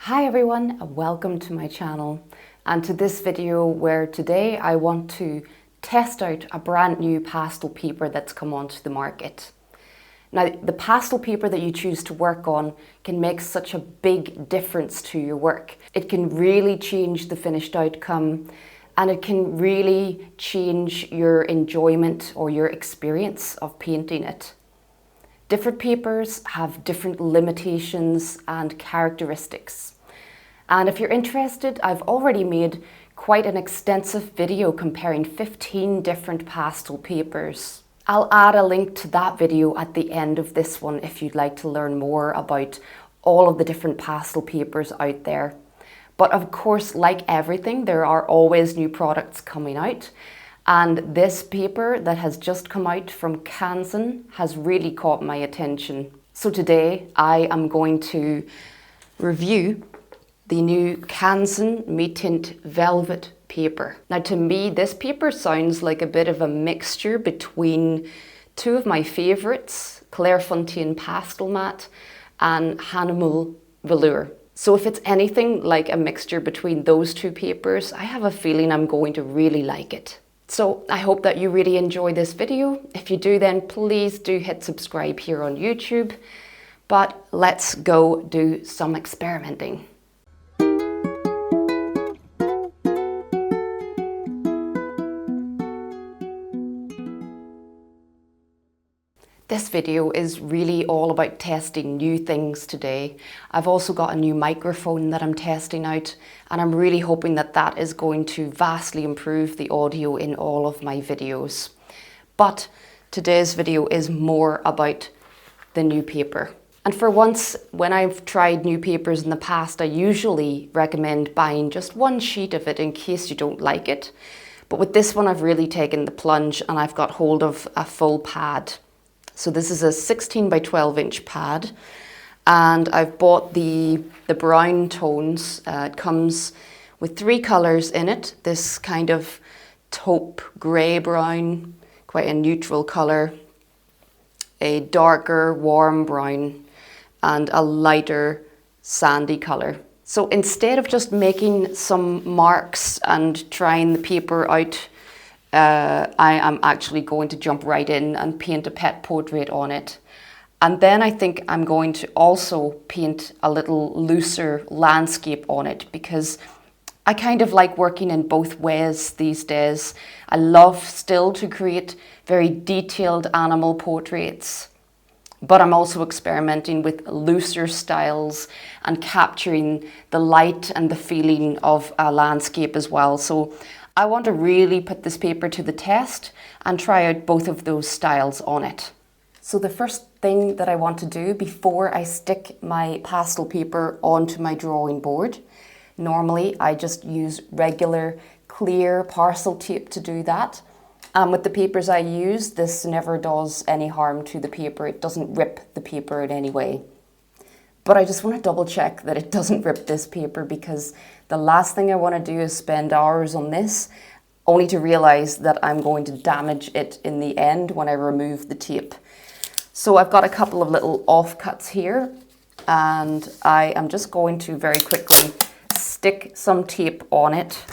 Hi everyone, welcome to my channel and to this video where today I want to test out a brand new pastel paper that's come onto the market. Now, the pastel paper that you choose to work on can make such a big difference to your work. It can really change the finished outcome and it can really change your enjoyment or your experience of painting it. Different papers have different limitations and characteristics. And if you're interested, I've already made quite an extensive video comparing 15 different pastel papers. I'll add a link to that video at the end of this one if you'd like to learn more about all of the different pastel papers out there. But of course, like everything, there are always new products coming out. And this paper that has just come out from Canson has really caught my attention. So today I am going to review the new Canson Mi-Teintes velvet paper. Now to me, this paper sounds like a bit of a mixture between two of my favourites, Clairefontaine Pastel Matte and Hahnemuhl Velour. So if it's anything like a mixture between those two papers, I have a feeling I'm going to really like it. So I hope that you really enjoy this video. If you do, then please do hit subscribe here on YouTube. But let's go do some experimenting. This video is really all about testing new things today. I've also got a new microphone that I'm testing out, and I'm really hoping that that is going to vastly improve the audio in all of my videos. But today's video is more about the new paper. And for once, when I've tried new papers in the past, I usually recommend buying just one sheet of it in case you don't like it. But with this one, I've really taken the plunge and I've got hold of a full pad. So this is a 16 by 12 inch pad, and I've bought the brown tones. It comes with three colours in it. This kind of taupe grey brown, quite a neutral colour, a darker warm brown, and a lighter sandy colour. So instead of just making some marks and trying the paper out, I am actually going to jump right in and paint a pet portrait on it. And then I think I'm going to also paint a little looser landscape on it, because I kind of like working in both ways these days. I love still to create very detailed animal portraits, but I'm also experimenting with looser styles and capturing the light and the feeling of a landscape as well. So I want to really put this paper to the test and try out both of those styles on it. So the first thing that I want to do before I stick my pastel paper onto my drawing board, normally I just use regular clear parcel tape to do that. And with the papers I use, this never does any harm to the paper. It doesn't rip the paper in any way. But I just want to double check that it doesn't rip this paper, because the last thing I want to do is spend hours on this, only to realize that I'm going to damage it in the end when I remove the tape. So I've got a couple of little offcuts here, and I am just going to very quickly stick some tape on it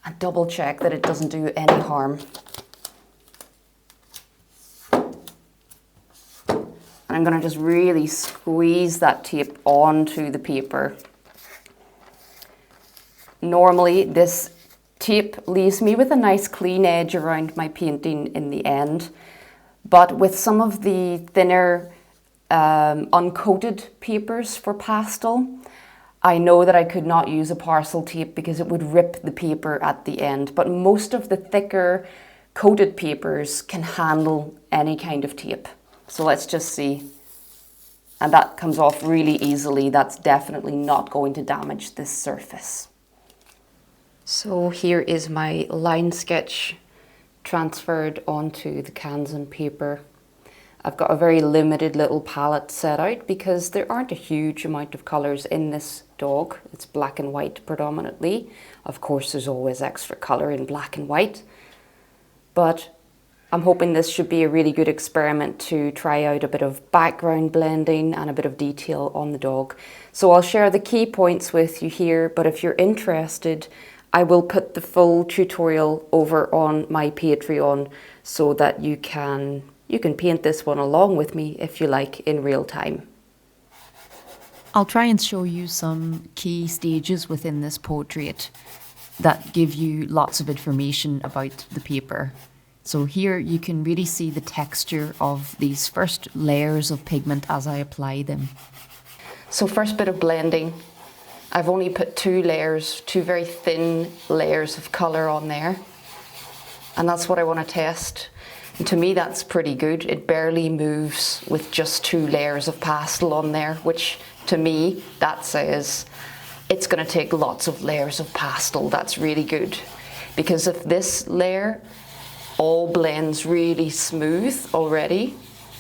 and double check that it doesn't do any harm. I'm going to just really squeeze that tape onto the paper. Normally this tape leaves me with a nice clean edge around my painting in the end, but with some of the thinner uncoated papers for pastel, I know that I could not use a parcel tape because it would rip the paper at the end, but most of the thicker coated papers can handle any kind of tape. So let's just see. And that comes off really easily. That's definitely not going to damage this surface. So here is my line sketch transferred onto the Canson paper. I've got a very limited little palette set out because there aren't a huge amount of colours in this dog. It's black and white predominantly. Of course, there's always extra colour in black and white. But I'm hoping this should be a really good experiment to try out a bit of background blending and a bit of detail on the dog. So I'll share the key points with you here, but if you're interested, I will put the full tutorial over on my Patreon so that you can paint this one along with me if you like in real time. I'll try and show you some key stages within this portrait that give you lots of information about the paper. So here you can really see the texture of these first layers of pigment as I apply them. So first bit of blending, I've only put two very thin layers of colour on there. And that's what I want to test. And to me that's pretty good. It barely moves with just two layers of pastel on there, which to me that says it's going to take lots of layers of pastel. That's really good. Because if this layer all blends really smooth already,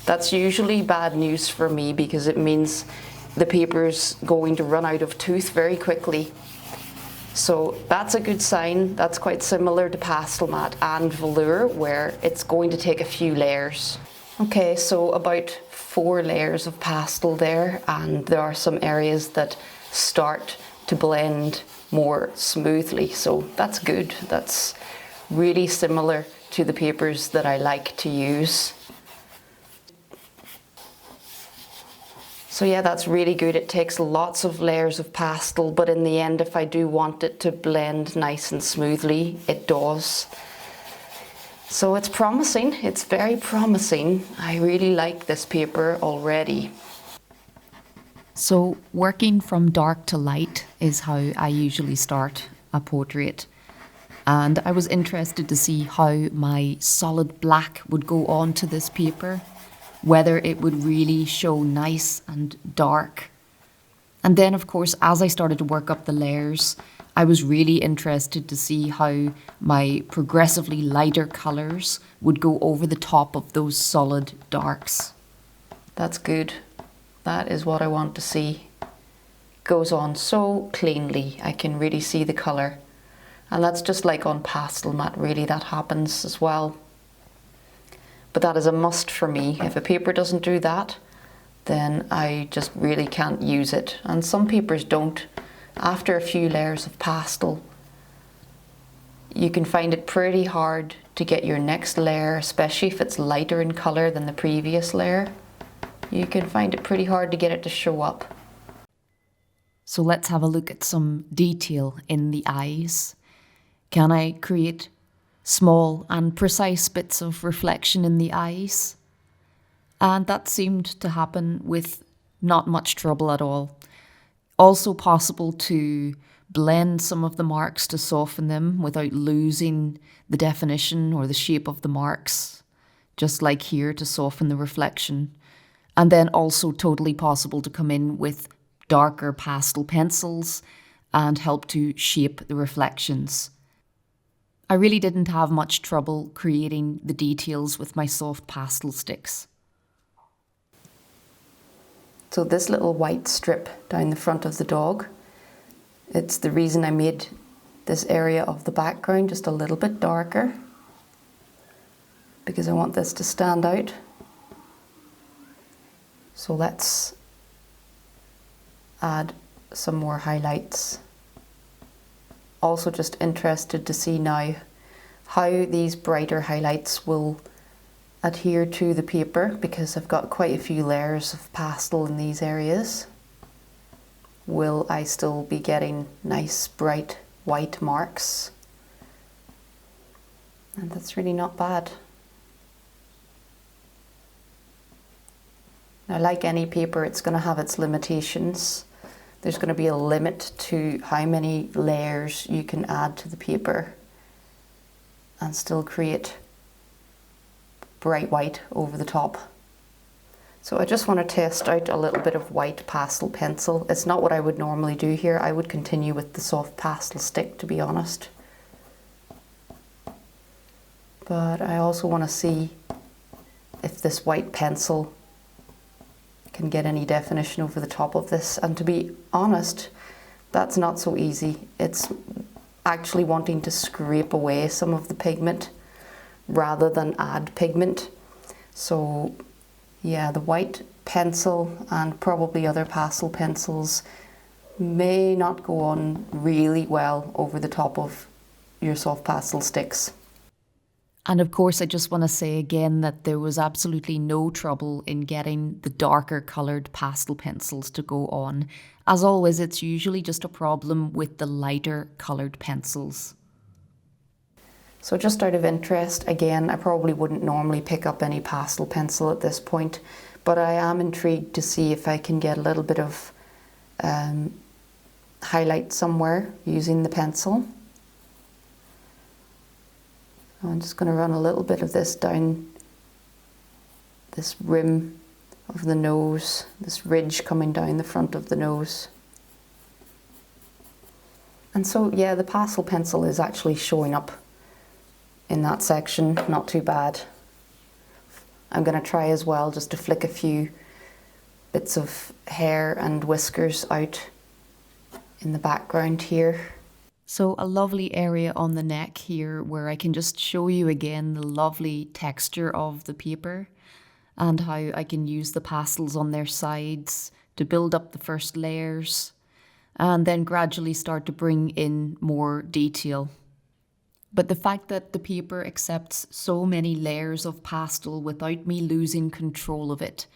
that's usually bad news for me because it means the paper's going to run out of tooth very quickly. So that's a good sign. That's quite similar to pastel matte and velour where it's going to take a few layers. Okay, so about 4 layers of pastel there, and there are some areas that start to blend more smoothly, so that's good. That's really similar to the papers that I like to use. So yeah, that's really good. It takes lots of layers of pastel, but in the end, if I do want it to blend nice and smoothly, it does. So it's promising. It's very promising. I really like this paper already. So working from dark to light is how I usually start a portrait. And I was interested to see how my solid black would go onto this paper, whether it would really show nice and dark. And then of course, as I started to work up the layers, I was really interested to see how my progressively lighter colours would go over the top of those solid darks. That's good. That is what I want to see. Goes on so cleanly. I can really see the colour. And that's just like on pastel matte, really, that happens as well. But that is a must for me. If a paper doesn't do that, then I just really can't use it. And some papers don't. After a few layers of pastel, you can find it pretty hard to get your next layer, especially if it's lighter in colour than the previous layer. You can find it pretty hard to get it to show up. So let's have a look at some detail in the eyes. Can I create small and precise bits of reflection in the eyes? And that seemed to happen with not much trouble at all. Also possible to blend some of the marks to soften them without losing the definition or the shape of the marks, just like here to soften the reflection. And then also totally possible to come in with darker pastel pencils and help to shape the reflections. I really didn't have much trouble creating the details with my soft pastel sticks. So this little white strip down the front of the dog, it's the reason I made this area of the background just a little bit darker, because I want this to stand out. So let's add some more highlights. Also just interested to see now how these brighter highlights will adhere to the paper, because I've got quite a few layers of pastel in these areas. Will I still be getting nice bright white marks? And that's really not bad. Now, like any paper, it's going to have its limitations. There's going to be a limit to how many layers you can add to the paper and still create bright white over the top. So I just want to test out a little bit of white pastel pencil. It's not what I would normally do here. I would continue with the soft pastel stick, to be honest. But I also want to see if this white pencil can get any definition over the top of this. And to be honest, that's not so easy. It's actually wanting to scrape away some of the pigment rather than add pigment. So yeah, the white pencil and probably other pastel pencils may not go on really well over the top of your soft pastel sticks. And of course, I just want to say again that there was absolutely no trouble in getting the darker coloured pastel pencils to go on. As always, it's usually just a problem with the lighter coloured pencils. So just out of interest, again, I probably wouldn't normally pick up any pastel pencil at this point, but I am intrigued to see if I can get a little bit of highlight somewhere using the pencil. I'm just going to run a little bit of this down this rim of the nose, this ridge coming down the front of the nose. And so yeah, the pastel pencil is actually showing up in that section, not too bad. I'm going to try as well just to flick a few bits of hair and whiskers out in the background here. So a lovely area on the neck here where I can just show you again the lovely texture of the paper and how I can use the pastels on their sides to build up the first layers and then gradually start to bring in more detail. But the fact that the paper accepts so many layers of pastel without me losing control of it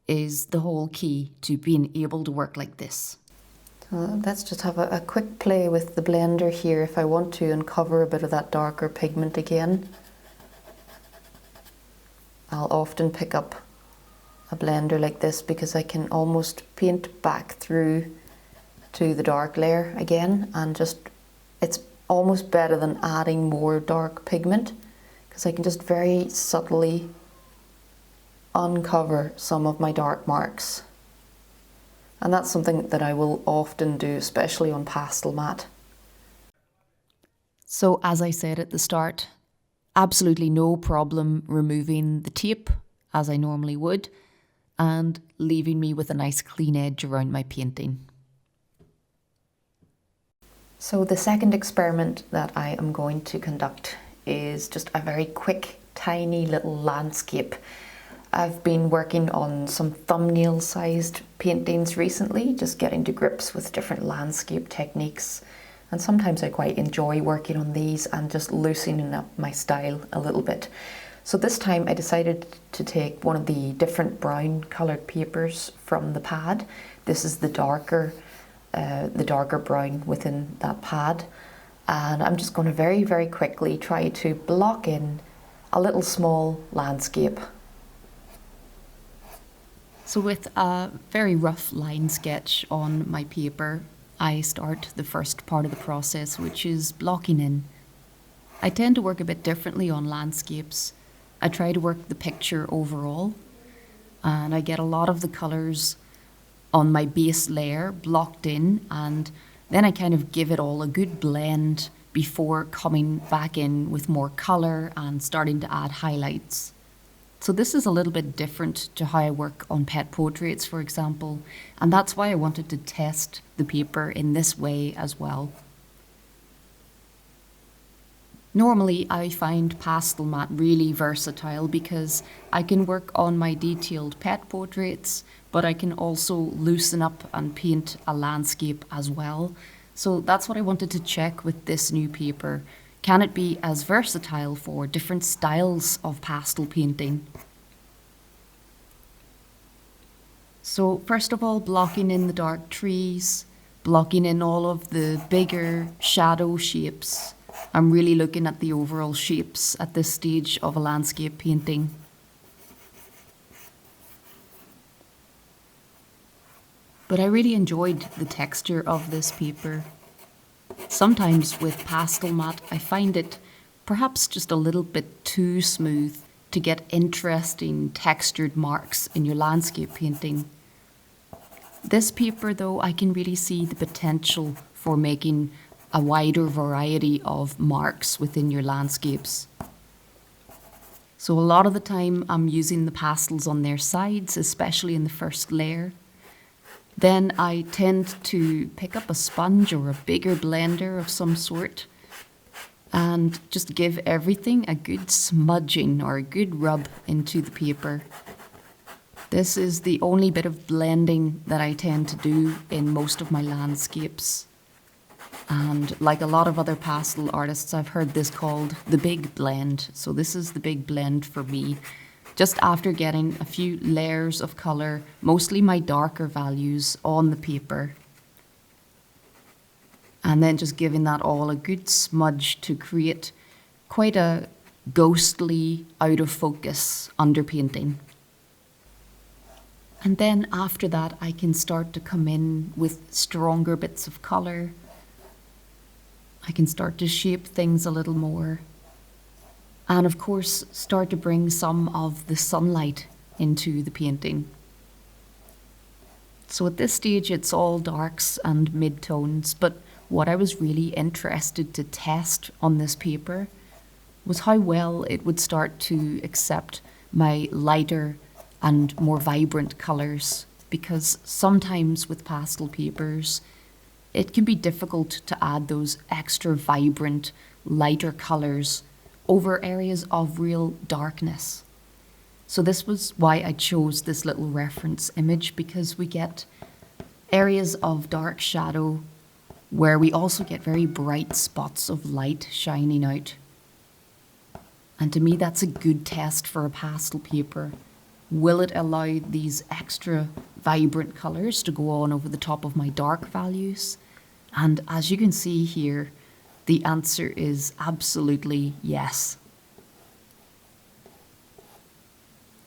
is the whole key to being able to work like this. Let's just have a quick play with the blender here if I want to uncover a bit of that darker pigment again. I'll often pick up a blender like this because I can almost paint back through to the dark layer again, and just it's almost better than adding more dark pigment because I can just very subtly uncover some of my dark marks. And that's something that I will often do, especially on pastel mat. So as I said at the start, absolutely no problem removing the tape as I normally would and leaving me with a nice clean edge around my painting. So the second experiment that I am going to conduct is just a very quick, tiny little landscape. I've been working on some thumbnail-sized paintings recently, just getting to grips with different landscape techniques. And sometimes I quite enjoy working on these and just loosening up my style a little bit. So this time I decided to take one of the different brown coloured papers from the pad. This is the darker brown within that pad. And I'm just going to very, very quickly try to block in a little small landscape. So with a very rough line sketch on my paper, I start the first part of the process, which is blocking in. I tend to work a bit differently on landscapes. I try to work the picture overall, and I get a lot of the colours on my base layer blocked in, and then I kind of give it all a good blend before coming back in with more colour and starting to add highlights. So this is a little bit different to how I work on pet portraits, for example, and that's why I wanted to test the paper in this way as well. Normally, I find pastel mat really versatile because I can work on my detailed pet portraits, but I can also loosen up and paint a landscape as well. So that's what I wanted to check with this new paper. Can it be as versatile for different styles of pastel painting? So first of all, blocking in the dark trees, blocking in all of the bigger shadow shapes. I'm really looking at the overall shapes at this stage of a landscape painting. But I really enjoyed the texture of this paper. Sometimes with pastel mat, I find it perhaps just a little bit too smooth to get interesting textured marks in your landscape painting. This paper though, I can really see the potential for making a wider variety of marks within your landscapes. So a lot of the time I'm using the pastels on their sides, especially in the first layer. Then I tend to pick up a sponge or a bigger blender of some sort and just give everything a good smudging or a good rub into the paper. This is the only bit of blending that I tend to do in most of my landscapes. And like a lot of other pastel artists, I've heard this called the big blend. So this is the big blend for me. Just after getting a few layers of colour, mostly my darker values, on the paper. And then just giving that all a good smudge to create quite a ghostly, out of focus underpainting. And then after that, I can start to come in with stronger bits of colour. I can start to shape things a little more. And of course, start to bring some of the sunlight into the painting. So at this stage, it's all darks and mid-tones, but what I was really interested to test on this paper was how well it would start to accept my lighter and more vibrant colours, because sometimes with pastel papers, it can be difficult to add those extra vibrant, lighter colours over areas of real darkness. So this was why I chose this little reference image, because we get areas of dark shadow where we also get very bright spots of light shining out. And to me, that's a good test for a pastel paper. Will it allow these extra vibrant colours to go on over the top of my dark values? And as you can see here, the answer is absolutely yes.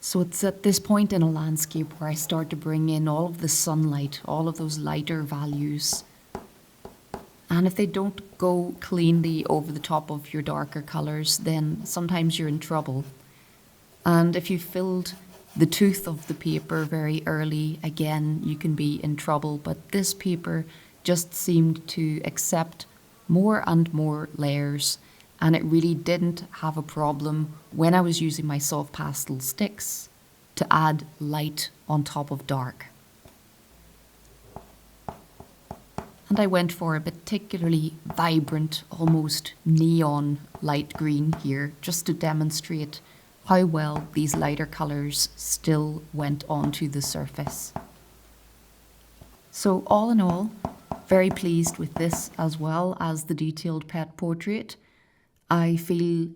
So it's at this point in a landscape where I start to bring in all of the sunlight, all of those lighter values. And if they don't go cleanly over the top of your darker colours, then sometimes you're in trouble. And if you filled the tooth of the paper very early, again, you can be in trouble. But this paper just seemed to accept more and more layers, and it really didn't have a problem when I was using my soft pastel sticks to add light on top of dark. And I went for a particularly vibrant, almost neon light green here, just to demonstrate how well these lighter colours still went onto the surface. So all in all, very pleased with this as well as the detailed pet portrait. I feel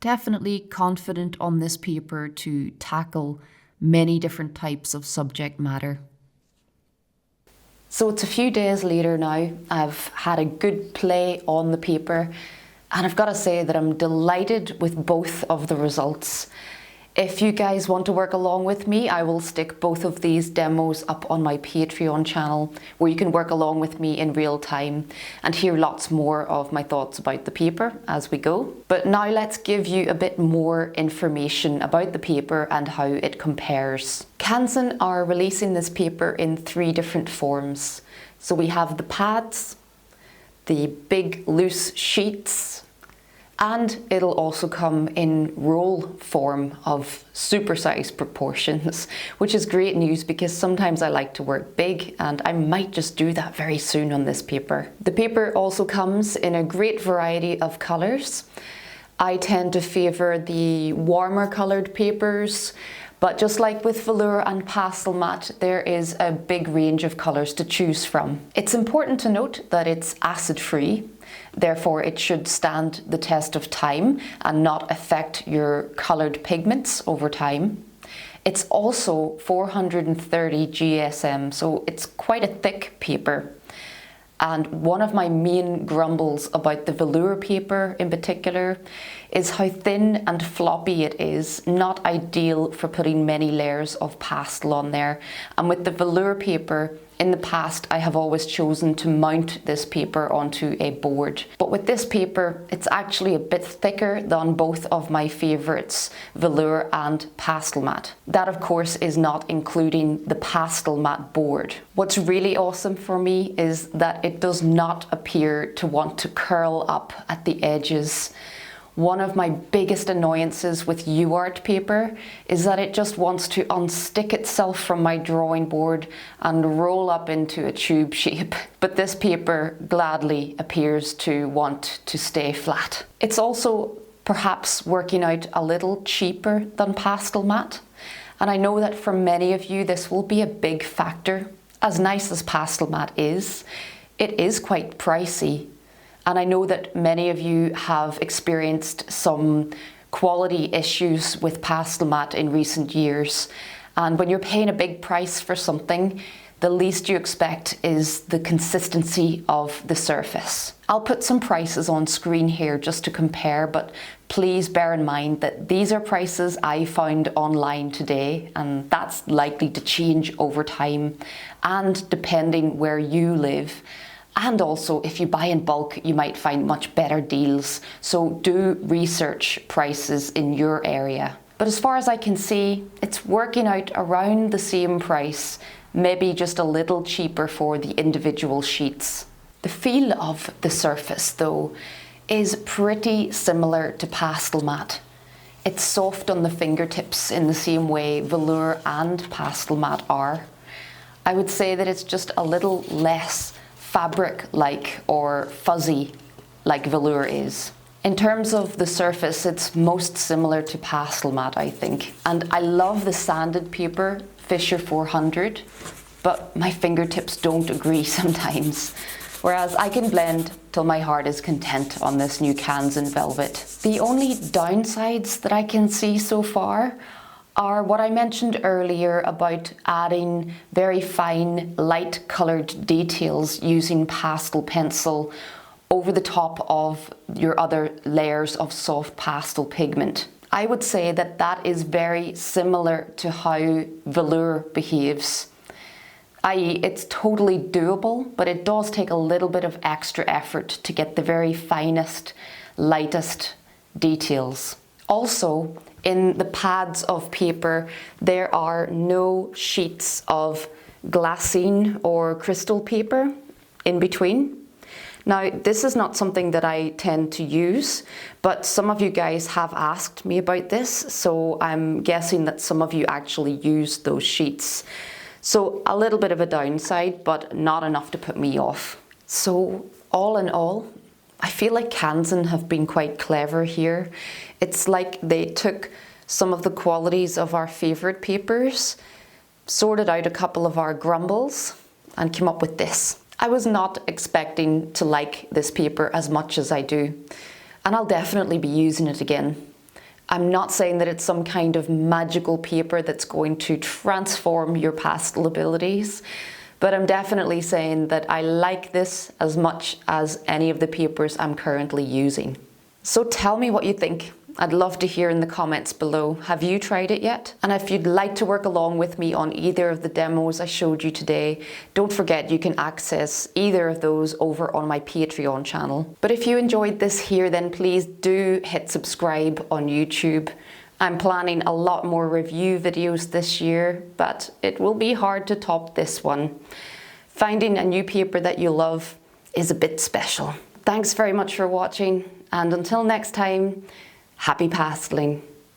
definitely confident on this paper to tackle many different types of subject matter. So it's a few days later now. I've had a good play on the paper, and I've got to say that I'm delighted with both of the results. If you guys want to work along with me, I will stick both of these demos up on my Patreon channel, where you can work along with me in real time and hear lots more of my thoughts about the paper as we go. But now let's give you a bit more information about the paper and how it compares. Canson are releasing this paper in 3 different forms. So we have the pads, the big loose sheets, and it'll also come in roll form of supersize proportions, which is great news because sometimes I like to work big, and I might just do that very soon on this paper. The paper also comes in a great variety of colours. I tend to favour the warmer coloured papers, but just like with velour and pastel matte, there is a big range of colours to choose from. It's important to note that it's acid-free, therefore it should stand the test of time and not affect your coloured pigments over time. It's also 430 GSM, so it's quite a thick paper. And one of my main grumbles about the velour paper in particular is how thin and floppy it is, not ideal for putting many layers of pastel on there. And with the velour paper, in the past, I have always chosen to mount this paper onto a board. But with this paper, it's actually a bit thicker than both of my favourites, velour and pastel matte. That, of course, is not including the pastel matte board. What's really awesome for me is that it does not appear to want to curl up at the edges. One of my biggest annoyances with UArt paper is that it just wants to unstick itself from my drawing board and roll up into a tube shape. But this paper gladly appears to want to stay flat. It's also perhaps working out a little cheaper than Pastel Mat. And I know that for many of you this will be a big factor. As nice as Pastel Mat is, it is quite pricey. And I know that many of you have experienced some quality issues with Pastel Mat in recent years. And when you're paying a big price for something, the least you expect is the consistency of the surface. I'll put some prices on screen here just to compare, but please bear in mind that these are prices I found online today, and that's likely to change over time and depending where you live. And also, if you buy in bulk, you might find much better deals. So do research prices in your area. But as far as I can see, it's working out around the same price, maybe just a little cheaper for the individual sheets. The feel of the surface, though, is pretty similar to Pastel Mat. It's soft on the fingertips in the same way velour and Pastel Mat are. I would say that it's just a little less fabric-like or fuzzy like velour is. In terms of the surface, it's most similar to Pastel Mat, I think. And I love the sanded paper, Fisher 400, but my fingertips don't agree sometimes. Whereas I can blend till my heart is content on this new Canson velvet. The only downsides that I can see so far are what I mentioned earlier about adding very fine, light coloured details using pastel pencil over the top of your other layers of soft pastel pigment. I would say that that is very similar to how velour behaves. i.e., it's totally doable, but it does take a little bit of extra effort to get the very finest, lightest details. Also, in the pads of paper, there are no sheets of glassine or crystal paper in between. Now, this is not something that I tend to use, but some of you guys have asked me about this, so I'm guessing that some of you actually use those sheets. So a little bit of a downside, but not enough to put me off. So all in all, I feel like Canson have been quite clever here. It's like they took some of the qualities of our favourite papers, sorted out a couple of our grumbles, and came up with this. I was not expecting to like this paper as much as I do, and I'll definitely be using it again. I'm not saying that it's some kind of magical paper that's going to transform your pastel abilities, but I'm definitely saying that I like this as much as any of the papers I'm currently using. So tell me what you think. I'd love to hear in the comments below. Have you tried it yet? And if you'd like to work along with me on either of the demos I showed you today, don't forget you can access either of those over on my Patreon channel. But if you enjoyed this here, then please do hit subscribe on YouTube. I'm planning a lot more review videos this year, but it will be hard to top this one. Finding a new paper that you love is a bit special. Thanks very much for watching, and until next time, happy pasteling.